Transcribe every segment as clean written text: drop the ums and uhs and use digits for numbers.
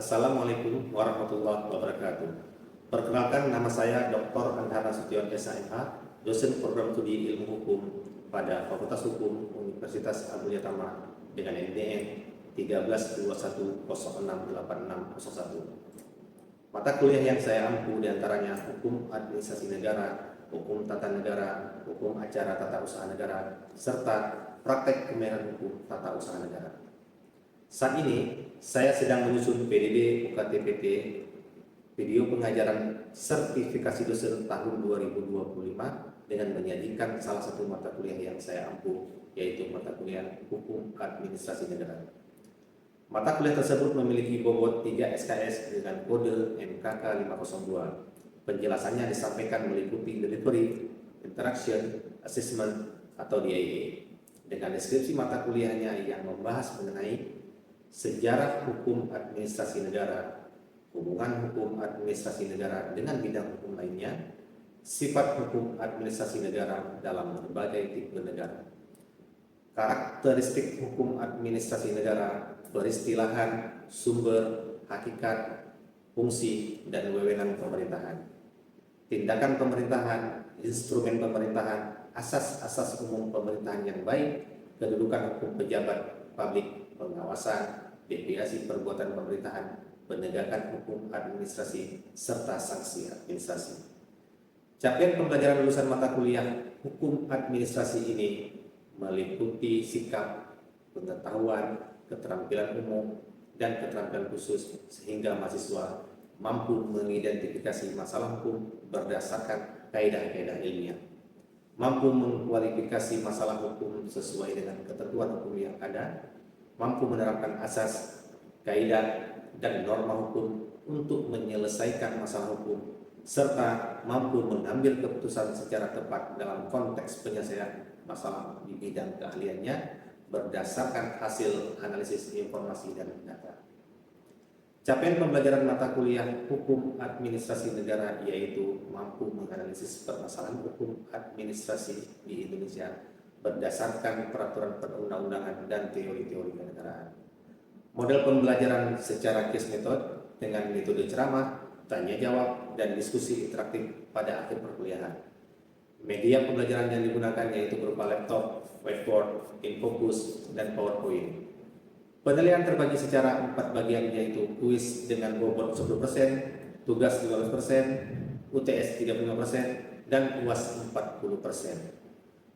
Assalamualaikum warahmatullahi wabarakatuh. Perkenalkan, nama saya Dr. Andhara Sution SMH, dosen program studi ilmu hukum pada Fakultas Hukum Universitas Abuya Tama dengan NDN 1321068601. Mata kuliah yang saya ampu diantaranya Hukum Administrasi Negara, Hukum Tata Negara, Hukum Acara Tata Usaha Negara, serta Praktek Kemerian Hukum Tata Usaha Negara. Saat ini, saya sedang menyusun PDD UKT-PT video pengajaran sertifikasi dosen tahun 2025 dengan menyajikan salah satu mata kuliah yang saya ampu, yaitu mata kuliah Hukum Administrasi Negara. Mata kuliah tersebut memiliki bobot 3 SKS dengan kode MKK 502. Penjelasannya disampaikan meliputi delivery, interaction, assessment, atau DIA. Dengan deskripsi mata kuliahnya yang membahas mengenai sejarah hukum administrasi negara, hubungan hukum administrasi negara dengan bidang hukum lainnya, sifat hukum administrasi negara dalam berbagai tipe negara, karakteristik hukum administrasi negara, peristilahan, sumber, hakikat, fungsi, dan wewenang pemerintahan, tindakan pemerintahan, instrumen pemerintahan, asas-asas umum pemerintahan yang baik, kedudukan hukum pejabat publik, pengawasan, deviasi perbuatan pemerintahan, penegakan hukum administrasi, serta sanksi administrasi. Capaian pembelajaran lulusan mata kuliah hukum administrasi ini meliputi sikap, pengetahuan, keterampilan umum, dan keterampilan khusus sehingga mahasiswa mampu mengidentifikasi masalah hukum berdasarkan kaidah-kaidah ilmiah, mampu mengkualifikasi masalah hukum sesuai dengan ketentuan hukum yang ada, mampu menerapkan asas, kaidah, dan norma hukum untuk menyelesaikan masalah hukum, serta mampu mengambil keputusan secara tepat dalam konteks penyelesaian masalah di bidang keahliannya berdasarkan hasil analisis informasi dan data. Capaian pembelajaran mata kuliah Hukum Administrasi Negara yaitu mampu menganalisis permasalahan hukum administrasi di Indonesia berdasarkan peraturan perundang-undangan dan teori-teori kenegaraan. Model pembelajaran secara case method dengan metode ceramah, tanya jawab, dan diskusi interaktif pada akhir perkuliahan. Media pembelajaran yang digunakan yaitu berupa laptop, whiteboard, infocus, dan PowerPoint. Penilaian terbagi secara 4 bagian yaitu kuis dengan bobot 10%, tugas 15%, UTS 35%, dan UAS 40%.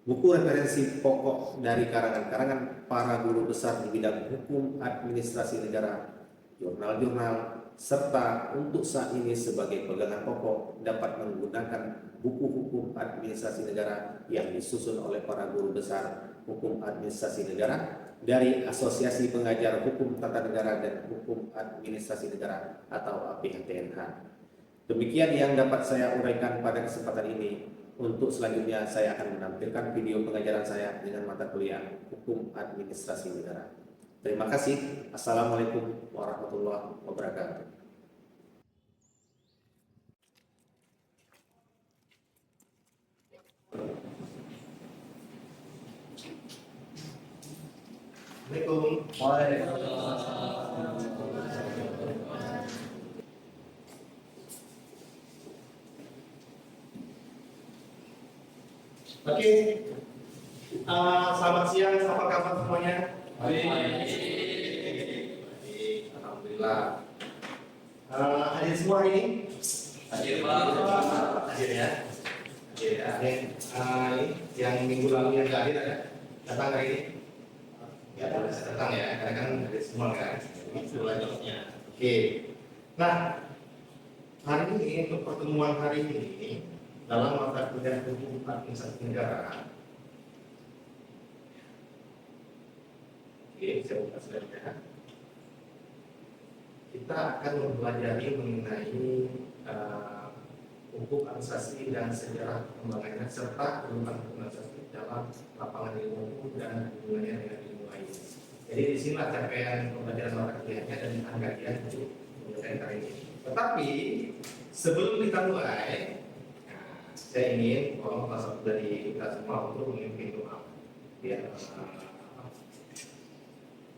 Buku referensi pokok dari karangan-karangan para guru besar di bidang hukum administrasi negara, jurnal-jurnal, serta untuk saat ini sebagai pegangan pokok dapat menggunakan buku hukum administrasi negara yang disusun oleh para guru besar hukum administrasi negara dari Asosiasi Pengajar Hukum Tata Negara dan Hukum Administrasi Negara atau APHTNH. Demikian yang dapat saya uraikan pada kesempatan ini. Untuk selanjutnya saya akan menampilkan video pengajaran saya dengan mata kuliah Hukum Administrasi Negara. Terima kasih. Assalamualaikum warahmatullahi wabarakatuh. Assalamualaikum. Waalaikumsalam. Oke, selamat siang, apa kabar semuanya? Baik. Alhamdulillah. Hadir semua hari ini? Hadir Pak. Hadir ya. Hadir ya. Ini yang minggu lalu yang nggak hadir ada? Datang hari ini? Ya, bisa datang ya, karena kan hadir semua kan. Itu lanjutnya. Oke. Nah, hari ini untuk pertemuan hari ini dalam mata kuliah Hukum Administrasi Negara. Oke, saya buka slide-nya. Kita akan mempelajari mengenai hukum administrasi dan sejarah pengembangannya serta kedudukan hukum administrasi dalam lapangan ilmu hukum dan hubungannya dengan ilmu lain. Jadi di sini capaian pembelajaran mata kuliahnya dan kajian untuk menyelesaikan hari ini. Tetapi sebelum kita mulai, saya ingin tolong salah satu dari kita semua untuk memimpin doa biar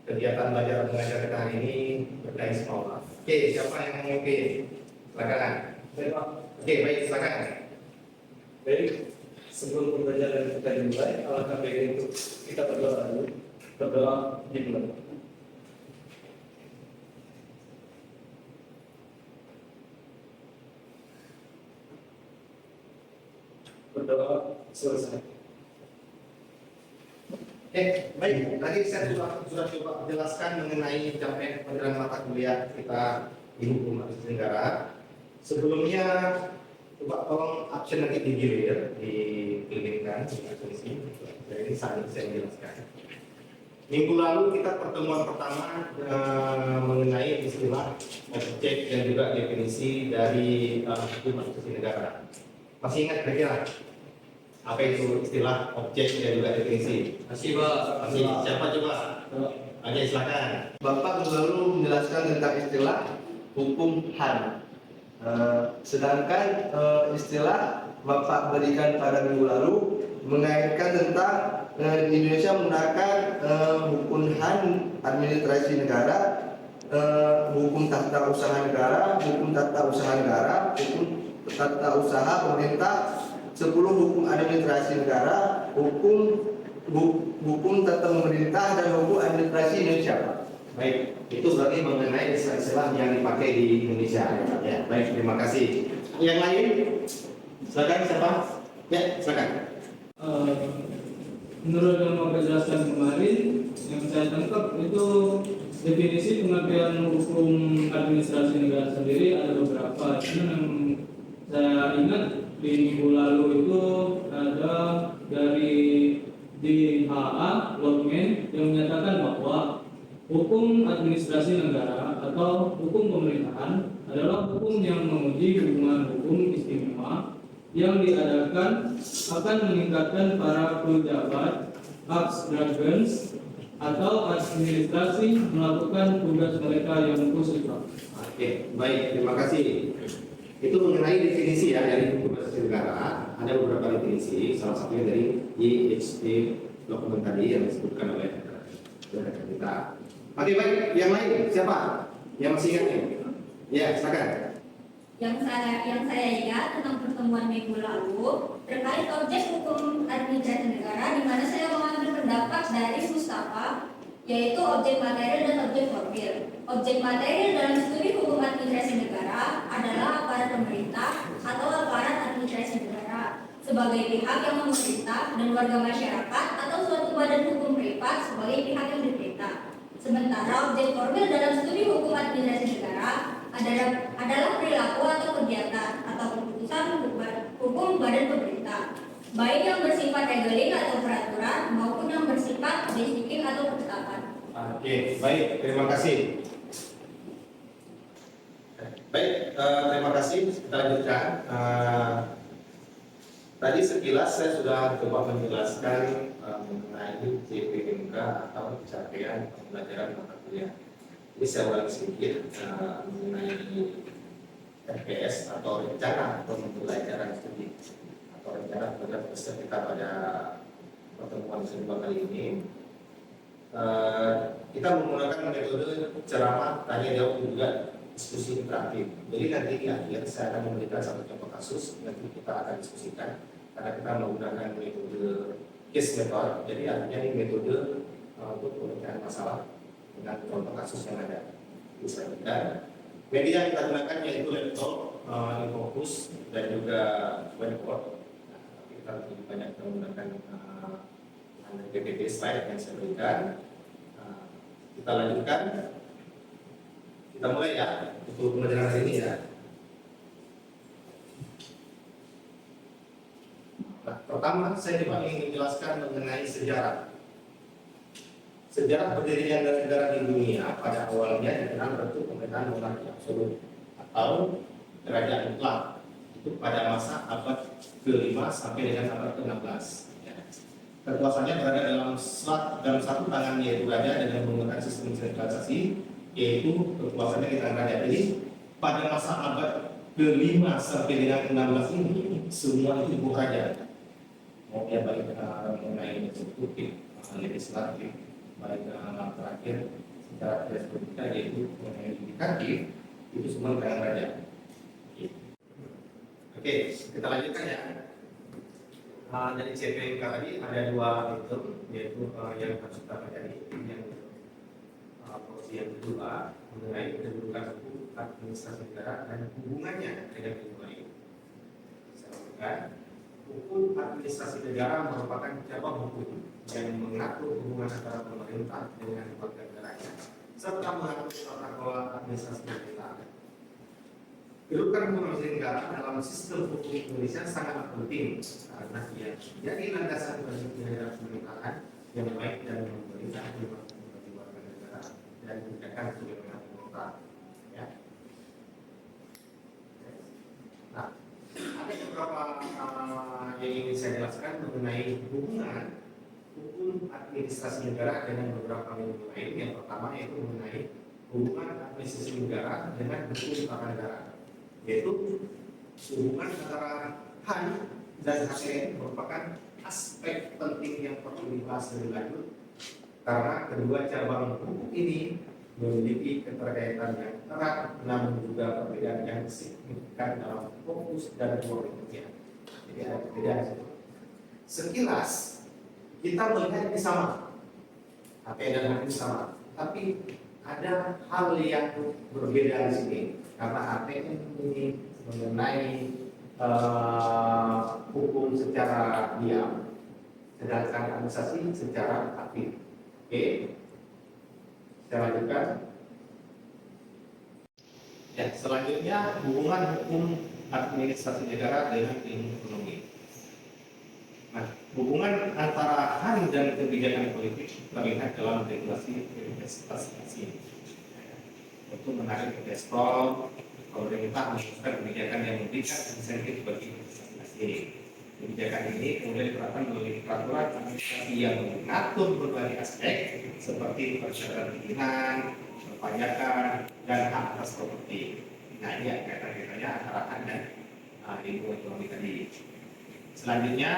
kegiatan belajar mengajar kita hari ini berkait semua. Oke, siapa yang mau oke? Silakan. Oke, baik, silakan. Baik, sebelum pembelajaran kita dimulai, alangkah baiknya untuk kita berdoa dulu. Berdoa dimulai. Berdoa selesai. Baik. Tadi saya sudah coba jelaskan mengenai capaian pembelajaran mata kuliah kita di hukum administrasi negara. Sebelumnya, coba tolong absen nanti digilir, dipilihkan di asumsi. Jadi sambil saya jelaskan. Minggu lalu kita pertemuan pertama mengenai istilah objek dan juga definisi dari hukum administrasi negara. Masih ingat kira-kira apa itu istilah objek dan juga definisi? Masih, Pak. Masih. Siapa coba? Oke, silakan. Bapak selalu menjelaskan tentang istilah hukum HAM. Sedangkan istilah Bapak berikan pada minggu lalu mengaitkan tentang di Indonesia menggunakan hukum HAM administrasi negara, hukum tata usaha negara, hukum tata usaha negara, hukum tata usaha pemerintah, 10 hukum administrasi negara, hukum tata pemerintah dan hukum administrasi Indonesia. Baik, itu berarti mengenai istilah yang dipakai di Indonesia. Ya, baik, terima kasih. Yang lain, silakan siapa? Ya, silakan. Menurut yang Bapak jelaskan kemarin, yang saya tangkap itu definisi pengertian hukum administrasi negara sendiri ada beberapa. Cuman yang saya ingat di minggu lalu itu ada dari DHA Lotmen yang menyatakan bahwa hukum administrasi negara atau hukum pemerintahan adalah hukum yang menguji hubungan hukum istimewa yang diadakan akan meningkatkan para pejabat, administrations atau administrasi melakukan tugas mereka yang khusus. Oke, baik, terima kasih. Itu mengenai definisi ya dari hukum administrasi negara. Ada beberapa definisi, salah satunya dari IHT dokumen tadi yang disebutkan oleh rekan kita. Oke, baik, yang lain siapa? Yang masih ingat nih? Ya, silakan. Yang saya ingat tentang pertemuan minggu lalu terkait objek hukum administrasi negara, di mana saya mengambil pendapat dari Mustafa, yaitu objek material dan objek formil. Objek material dalam studi hukum administrasi negara adalah aparat pemerintah atau aparat administrasi negara sebagai pihak yang memerintah dan warga masyarakat atau suatu badan hukum privat sebagai pihak yang diperintah. Sementara objek formil dalam studi hukum administrasi negara adalah perilaku atau kegiatan atau keputusan hukum badan pemerintah, baik yang bersifat regeling atau peraturan maupun yang bersifat disiplin atau ketetapan. Oke, baik, terima kasih. Baik, terima kasih. Kita lanjutkan. Tadi sekilas saya sudah coba menjelaskan mengenai CPMK atau capaian pembelajaran mata kuliah. Jadi saya ulangi sedikit mengenai RPS atau rencana pembelajaran studi atau rencana pembelajaran studi kita pada pertemuan kedua kali ini. Kita menggunakan metode ceramah, tanya jawab juga diskusi interaktif. Jadi nanti di akhir saya akan memberikan satu contoh kasus, nanti kita akan diskusikan karena kita menggunakan metode case method. Jadi artinya ini metode untuk pemecahan masalah dengan contoh kasus yang ada. Misalnya media yang kita gunakan yaitu laptop, infocus dan juga whiteboard. Kita lebih banyak menggunakan PPT slide yang saya berikan. Kita lanjutkan. Kita mulai ya untuk pembelajaran hari ini ya. Nah, pertama saya coba ingin menjelaskan mengenai sejarah. Sejarah berdirinya negara di dunia pada awalnya dikenal bentuk pemerintahan monarki absolut atau kerajaan mutlak. Itu pada masa abad ke-5 sampai dengan abad ke-16. Kekuasaannya berada dalam satu tangan yaitu raja dengan menggunakan sistem sentralisasi, yaitu kekuasaannya di tangan raja. Jadi pada masa abad ke-5 sampai dengan 16 ini semua itu ibu raja. Mau dia baik mengenai eksekutif, legislatif, baik terakhir secara prescripta yaitu mengenai yudikatif itu semua kayak raja. Oke, kita lanjutkan ya. Dari CPNK tadi ada dua item, yaitu yang harus kita pelajari. Yang porsi yang kedua mengenai kedudukan hukum administrasi negara dan hubungannya dengan ilmu lain. Saya ulangi, hukum administrasi negara merupakan cabang hukum yang mengatur hubungan antara pemerintah dengan warga negaranya serta mengatur tata kelola administrasi pemerintah. Kedudukan hukum administrasi negara dalam sistem hukum Indonesia sangat penting karena ia menjadi landasan bagi penyelenggaraan pemerintahan yang baik dan memberikan manfaat bagi warga negara dan menegakkan kebebasan pemerintah. Ya. Nah, ada beberapa yang ingin saya jelaskan mengenai hubungan hukum administrasi negara dengan beberapa ilmu lain. Yang pertama yaitu mengenai hubungan administrasi negara dengan hukum tata negara, yaitu hubungan antara HAN dan HTN merupakan aspek penting yang perlu dibahas lebih lanjut karena kedua cabang hukum ini memiliki keterkaitan yang erat namun juga perbedaan yang signifikan dalam fokus dan prioritasnya. Jadi ada perbedaan. Sekilas kita melihat ini sama, HTN dan HTN sama, tapi ada hal yang berbeda di sini karena HTN ini mengenai hukum secara diam, sedangkan administrasi secara aktif. Oke, saya lanjutkan. Ya, selanjutnya hubungan hukum administrasi negara dengan ilmu ekonomi. Nah, hubungan antara HAN dan kebijakan politik terlihat dalam regulasi investasi. Untuk menarik investor, pemerintah memutuskan kebijakan yang memberikan insentif bagi investasi asing. Kebijakan ini kemudian diterapkan melalui peraturan administrasi yang mengatur berbagai aspek seperti persyaratan perizinan, perpajakan, dan hak atas properti. Nah, ini kaitan-kaitannya antara HAN dan ilmu ekonomi tadi. Selanjutnya,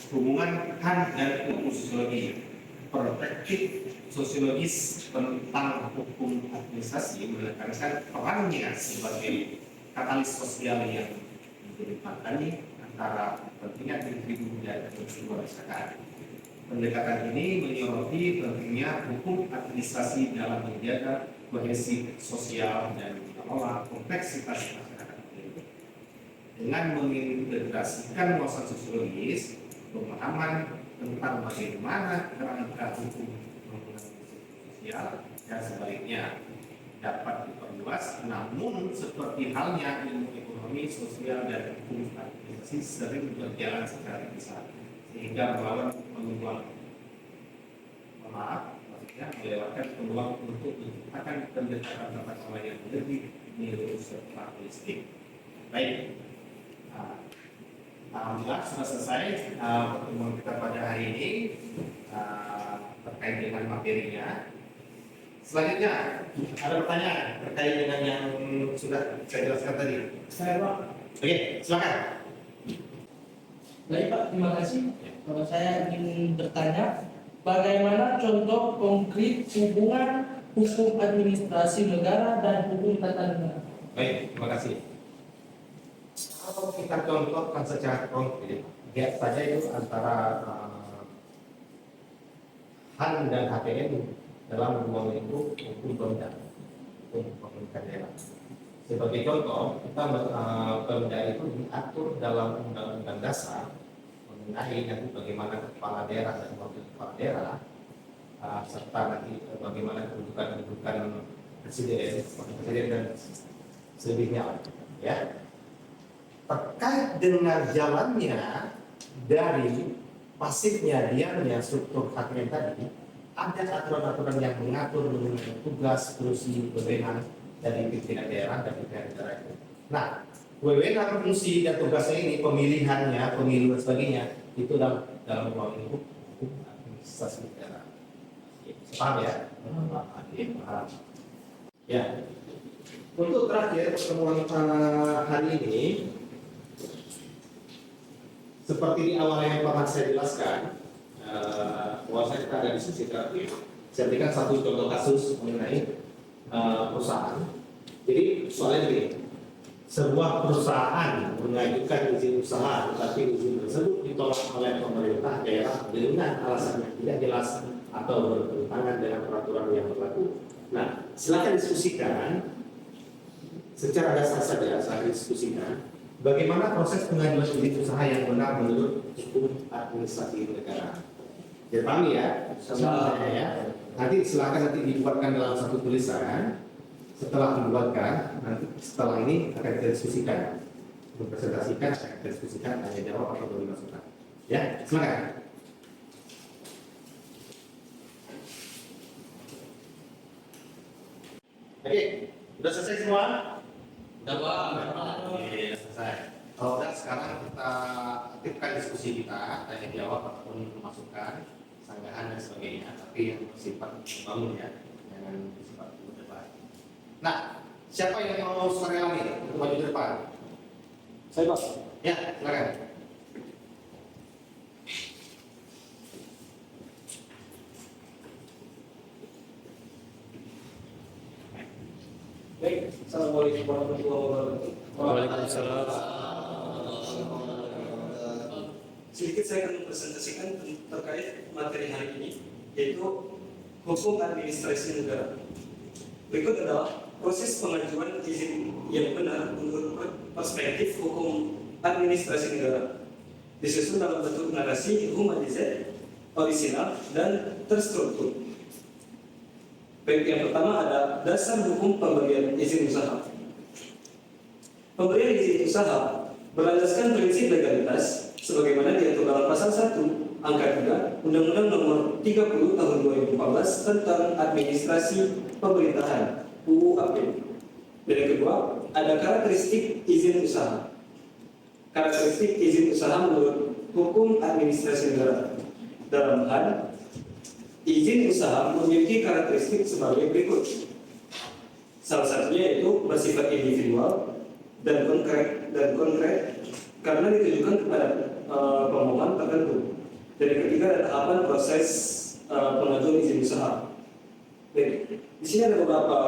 hubungan HAN dan ilmu sosiologi. Perspektif sosiologis tentang hukum administrasi menekankan perannya sebagai katalis sosial yang menjadi antara kepentingan individu dan keberpihakan. Pendekatan ini menyoroti pentingnya hukum administrasi dalam menjaga kohesi sosial dan mengelola kompleksitas masyarakat. Dengan mengintegrasikan wawasan sosiologis, pemahaman tentang bagaimana kerangka hukum sosial dan sebaliknya dapat diperluas, namun seperti halnya ilmu ekonomi, sosial, dan hukum administrasi sering berjalan secara pisah sehingga melawan peluang melewatkan peluang untuk menciptakan pendekatan tata kelola yang lebih menyeluruh serta holistik. Baik, alhamdulillah sudah selesai pertemuan kita pada hari ini terkait dengan materinya. Selanjutnya ada pertanyaan terkait dengan yang sudah saya jelaskan tadi. Saya Pak. Oke, silakan. Baik Pak, terima kasih. Kalau saya ingin bertanya, bagaimana contoh konkret hubungan hukum administrasi negara dan hukum tata negara? Baik, terima kasih. Kalau kita contohkan secara konkret, lihat saja itu antara HAN dan HTN dalam hubungan itu hukum Pemda, hukum pemerintah daerah. Sebagai contoh, kita Pemda itu diatur dalam Undang-Undang Dasar mengenai nanti bagaimana kepala daerah dan wakil kepala daerah, serta nanti bagaimana kedudukan presiden dan selebihnya, ya. Terkait dengan jalannya dari pasifnya diamnya struktur HTN tadi, ada aturan-aturan yang mengatur mengenai tugas, fungsi, wewenang dari pimpinan daerah dan pimpinan daerah itu. Nah, wewenang, fungsi dan tugasnya ini, pemilihannya, pemilu dan sebagainya, itu dalam ruang lingkup hukum administrasi negara. Paham ya? Paham. Ya. Untuk terakhir pertemuan hari ini, seperti di awal yang pernah saya jelaskan, bahwa kita ada diskusi terakhir Saya berikan satu contoh kasus mengenai perusahaan. Jadi soalnya begini, sebuah perusahaan mengajukan izin usaha, tetapi izin tersebut ditolak oleh pemerintah daerah dengan alasan yang tidak jelas atau bertentangan dengan peraturan yang berlaku. Nah, silakan diskusikan secara dasar saja, saya diskusikan bagaimana proses pengajuan izin usaha yang benar menurut hukum administrasi negara. Jadi paham ya, sama saya ya. Nanti silakan nanti dibuatkan dalam satu tulisan. Setelah dibuatkan, nanti setelah ini akan kita diskusikan, presentasikan, akan kita diskusikan, tanya jawab atau beri masukan. Ya, silakan. Oke, sudah selesai semua? Sudah, Pak. Oke, selesai. Kalau udah sekarang kita aktifkan diskusi kita, tanya jawab ataupun masukan, sanggahan dan sebagainya, tapi yang bersifat membangun ya, jangan bersifat berdebat. Nah, siapa yang mau sukarelawan nih untuk maju ke depan? Saya Pak. Ya, silakan. Baik, Assalamualaikum warahmatullahi wabarakatuh. Waalaikumsalam. Sedikit saya akan mempresentasikan terkait materi hari ini, yaitu hukum administrasi negara. Berikut adalah proses pengajuan izin yang benar menurut perspektif hukum administrasi negara. Disusun dalam bentuk narasi humanisasi, orisinal, dan terstruktur. Baik, yang pertama ada dasar hukum pemberian izin usaha. Pemberian izin usaha berlandaskan prinsip legalitas sebagaimana diatur dalam pasal 1 angka 3 Undang-Undang Nomor 30 Tahun 2014 tentang Administrasi Pemerintahan (UU-AP). Dan yang kedua, ada karakteristik izin usaha. Karakteristik izin usaha menurut hukum administrasi negara. Dalam hal izin usaha memiliki karakteristik sebagai berikut. Salah satunya yaitu bersifat individual dan konkret karena ditujukan kepada pemohon tertentu. Dan yang ketiga ada tahapan proses pengajuan izin usaha. Baik, di sini ada beberapa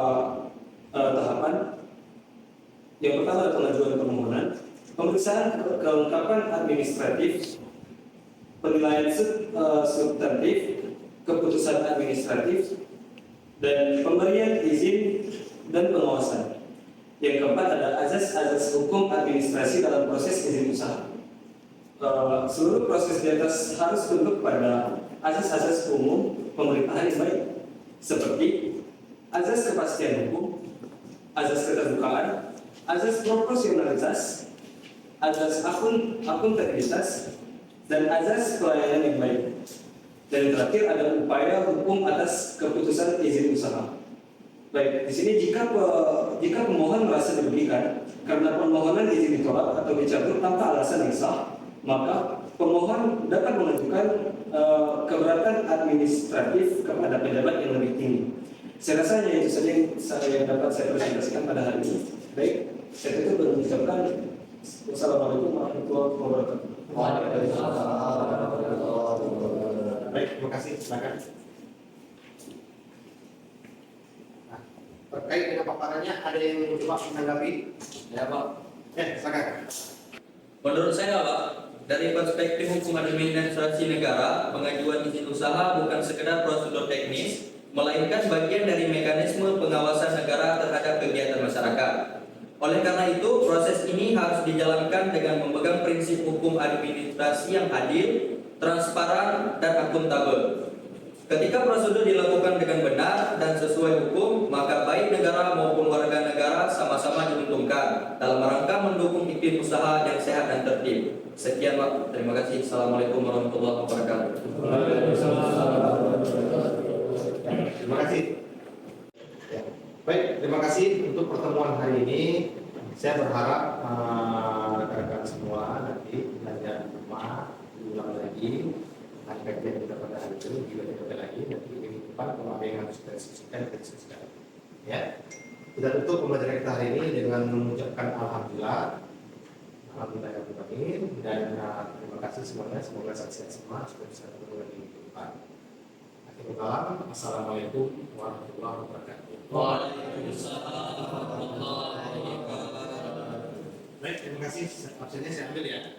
tahapan. Yang pertama adalah pengajuan permohonan, pemeriksaan kelengkapan administratif, penilaian substantif, keputusan administratif, dan pemberian izin dan pengawasan. Yang keempat ada azas-azas hukum administrasi dalam proses izin usaha. Seluruh proses di atas harus tunduk pada azas-azas umum pemerintahan yang baik, seperti azas kepastian hukum, azas keterbukaan, azas proporsionalitas, azas akuntabilitas, dan azas pelayanan yang baik. Dan yang terakhir ada upaya hukum atas keputusan izin usaha. Baik, di sini jika pemohon merasa dirugikan karena permohonan izin ditolak atau dicabut tanpa alasan yang sah, maka pemohon dapat mengajukan keberatan administratif kepada pejabat yang lebih tinggi. Saya rasa hanya itu saja yang dapat saya presentasikan pada hari ini. Baik, saya tutup dan mengucapkan wassalamualaikum warahmatullahi wabarakatuh. Baik, terima kasih. Silakan. Nah, terkait dengan paparannya, ada yang mencoba menanggapi? Ya Pak. Silakan. Menurut saya Pak, dari perspektif hukum administrasi negara, pengajuan izin usaha bukan sekedar prosedur teknis, melainkan bagian dari mekanisme pengawasan negara terhadap kegiatan masyarakat. Oleh karena itu, proses ini harus dijalankan dengan memegang prinsip hukum administrasi yang adil, transparan, dan akuntabel. Ketika prosedur dilakukan dengan benar dan sesuai hukum, maka baik negara maupun warga negara sama-sama diuntungkan dalam rangka mendukung iklim usaha yang sehat dan tertib. Sekian Pak, terima kasih. Assalamualaikum warahmatullahi wabarakatuh. Terima kasih. Baik, terima kasih untuk pertemuan hari ini. Saya berharap rekan-rekan semua nanti belajar rumah, diulang lagi kajian kita pada hari ini, juga kita lagi nanti minggu depan kalau ada yang harus kita diskusikan. Ya, kita tutup pembelajaran kita hari ini dengan mengucapkan alhamdulillah dan terima kasih semuanya. Semoga sehat semua supaya bisa bertemu lagi minggu depan. Assalamualaikum warahmatullahi wabarakatuh. Waalaikumsalam. Baik, terima kasih. Absennya saya ambil ya.